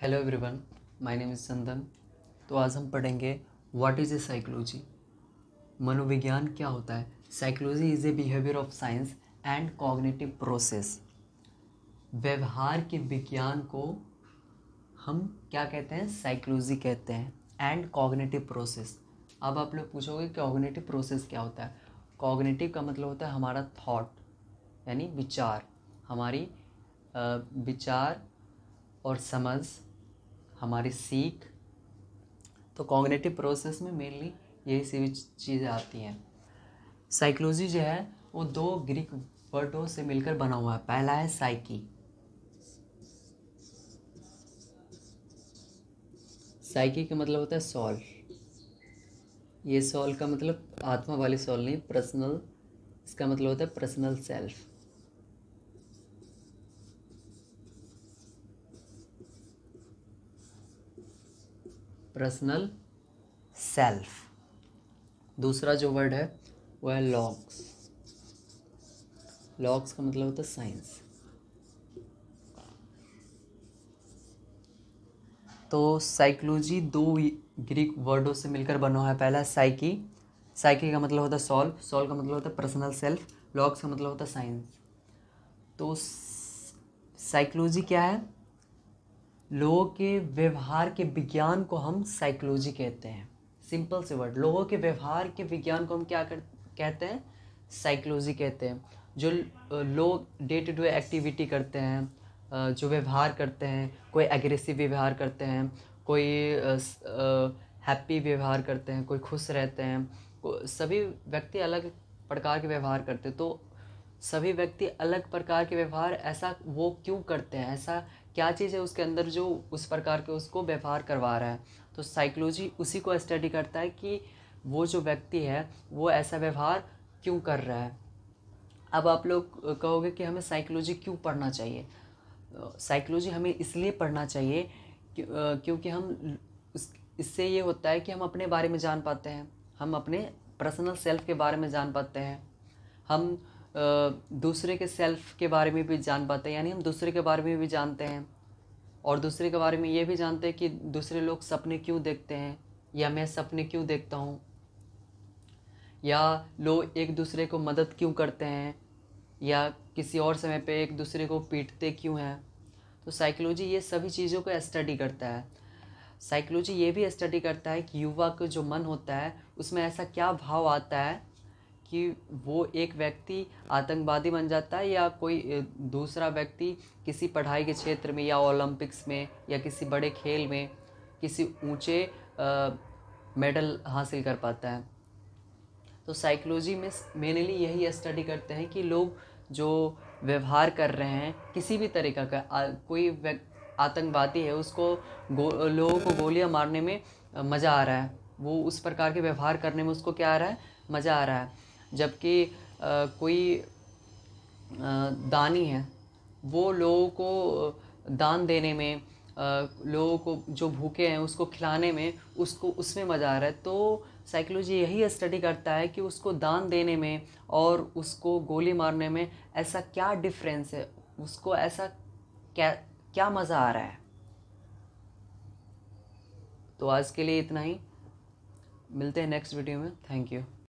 Hello everyone, my name is Chandan. तो आज हम पढ़ेंगे व्हाट इज़ ए साइकोलॉजी। मनोविज्ञान क्या होता है। Psychology is a behaviour of science and cognitive process. व्यवहार के विज्ञान को हम क्या कहते हैं? साइकोलॉजी कहते हैं। And cognitive process. अब आप लोग पूछोगे कॉग्निटिव प्रोसेस क्या होता है। कॉग्निटिव का मतलब होता है हमारा थॉट, यानी विचार, हमारी विचार और समझ, हमारी सीख। तो कॉग्निटिव प्रोसेस में मेनली यही सभी चीज़ें आती हैं। साइकोलॉजी जो है वो दो ग्रीक वर्डों से मिलकर बना हुआ है। पहला है साइकी। साइकी का मतलब होता है सोल। ये सोल का मतलब आत्मा वाली सोल नहीं, पर्सनल। इसका मतलब होता है पर्सनल सेल्फ। Personal self. दूसरा जो वर्ड है वो है लॉग्स। लॉग्स का मतलब होता है साइंस। तो साइकोलॉजी दो ग्रीक वर्डों से मिलकर बना हुआ है। पहला है साइकी। साइकी का मतलब होता है सोल। सोल का मतलब होता है पर्सनल सेल्फ। लॉग्स का मतलब होता है साइंस। तो साइकोलॉजी क्या है? लोगों के व्यवहार के विज्ञान को हम साइकोलॉजी कहते हैं। सिंपल से वर्ड, लोगों के व्यवहार के विज्ञान को हम क्या कहते हैं? साइकोलॉजी कहते हैं। जो लोग डे टू डे एक्टिविटी करते हैं, जो व्यवहार करते हैं, कोई एग्रेसिव व्यवहार करते हैं, कोई हैप्पी व्यवहार करते हैं, कोई खुश रहते हैं, सभी व्यक्ति अलग प्रकार के व्यवहार करते हैं। तो सभी व्यक्ति अलग प्रकार के व्यवहार ऐसा वो क्यों करते हैं, ऐसा क्या चीज़ है उसके अंदर जो उस प्रकार के उसको व्यवहार करवा रहा है। तो साइकोलॉजी उसी को स्टडी करता है कि वो जो व्यक्ति है वो ऐसा व्यवहार क्यों कर रहा है। अब आप लोग कहोगे कि हमें साइकोलॉजी क्यों पढ़ना चाहिए। साइकोलॉजी हमें इसलिए पढ़ना चाहिए क्योंकि हम इससे ये होता है कि हम अपने बारे में जान पाते हैं, हम अपने पर्सनल सेल्फ के बारे में जान पाते हैं, हम दूसरे के सेल्फ के बारे में भी जान पाते हैं, यानी हम दूसरे के बारे में भी जानते हैं और दूसरे के बारे में ये भी जानते हैं कि दूसरे लोग सपने क्यों देखते हैं या मैं सपने क्यों देखता हूँ, या लोग एक दूसरे को मदद क्यों करते हैं या किसी और समय पे एक दूसरे को पीटते क्यों हैं। तो साइकोलॉजी ये सभी चीज़ों को स्टडी करता है। साइकोलॉजी ये भी स्टडी करता है कि युवा का जो मन होता है उसमें ऐसा क्या भाव आता है कि वो एक व्यक्ति आतंकवादी बन जाता है या कोई दूसरा व्यक्ति किसी पढ़ाई के क्षेत्र में या ओलंपिक्स में या किसी बड़े खेल में किसी ऊंचे मेडल हासिल कर पाता है। तो साइकोलॉजी में मेनली यही स्टडी करते हैं कि लोग जो व्यवहार कर रहे हैं किसी भी तरीक़ा का, कोई आतंकवादी है उसको लोगों को गोलियां मारने में मज़ा आ रहा है, वो उस प्रकार के व्यवहार करने में उसको क्या आ रहा है? मज़ा आ रहा है। जबकि कोई दानी है वो लोगों को दान देने में, लोगों को जो भूखे हैं उसको खिलाने में उसको उसमें मज़ा आ रहा है। तो साइकोलॉजी यही स्टडी करता है कि उसको दान देने में और उसको गोली मारने में ऐसा क्या डिफरेंस है, उसको ऐसा क्या क्या मज़ा आ रहा है। तो आज के लिए इतना ही, मिलते हैं नेक्स्ट वीडियो में। Thank you.